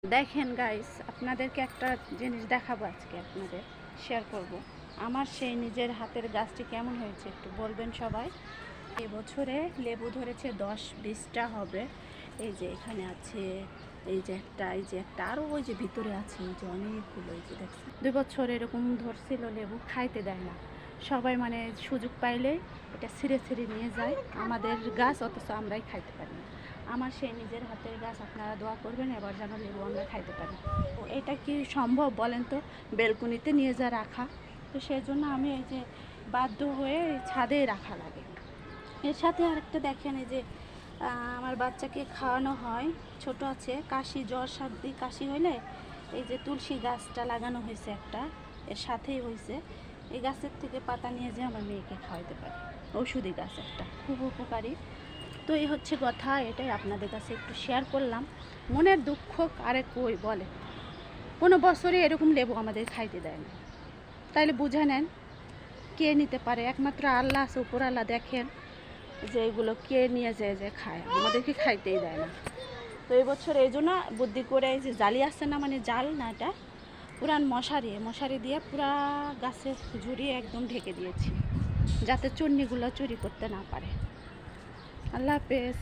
দেখেন গাইস, আপনাদেরকে একটা জিনিস দেখাবো, আজকে আপনাদের শেয়ার করব। আমার সেই নিজের হাতের গাছটি কেমন হয়েছে একটু বলবেন সবাই। এবছরে লেবু ধরেছে 10-20টা হবে। এই যে এখানে আছে, এই যে একটা আরও ওই যে ভিতরে আছে, এই যে অনেকগুলো, এই যে দেখছেন 2 বছর এরকম ধরছিল, লেবু খাইতে দেয় না সবাই, মানে সুযোগ পাইলে এটা ছিঁড়ে ছিঁড়ে নিয়ে যায় আমাদের গাছ, অথচ আমরাই খাইতে পারি না। আমার সেই নিজের হাতের গাছ, আপনারা দোয়া করবেন এবার যেন লেবু আমরা খাইতে পারি। তো এটা কি সম্ভব বলেন তো, বেলকুনিতে নিয়ে যা রাখা? তো সেই জন্য আমি এই যে বাধ্য হয়ে ছাদে রাখা লাগে। এর সাথে আরেকটা দেখেন, এই যে আমার বাচ্চাকে খাওয়ানো হয়, ছোট আছে, কাশি জ্বর সর্দি কাশি হলে এই যে তুলসী গাছটা লাগানো হয়েছে একটা, এর সাথেই হয়েছে। এই গাছের থেকে পাতা নিয়ে যে আমার মেয়েকে খাওয়াতে পারি, ঔষধি গাছ একটা, খুব উপকারী। তো এই হচ্ছে কথা, এটাই আপনাদের কাছে একটু শেয়ার করলাম। মনের দুঃখ কারে কই বলে, কোনো বছরে এরকম লেবু আমাদের খাইতে দেয় না, তাইলে বুঝে নেন কে নিতে পারে? একমাত্র আল্লাহ আছে, উপর আল্লাহ দেখেন যে এগুলো কে নিয়ে যায় যে খায়, আমাদেরকে খাইতেই দেয় না। তো এই বছর এই জন্য বুদ্ধি করে, এই যে জালি আসছে না, মানে জাল না, এটা পুরান মশারি দিয়ে পুরা গাছে ঝুরিয়ে একদম ঢেকে দিয়েছি, যাতে চুন্নিগুলো চুরি করতে না পারে। আল্লাহ হাফেজ।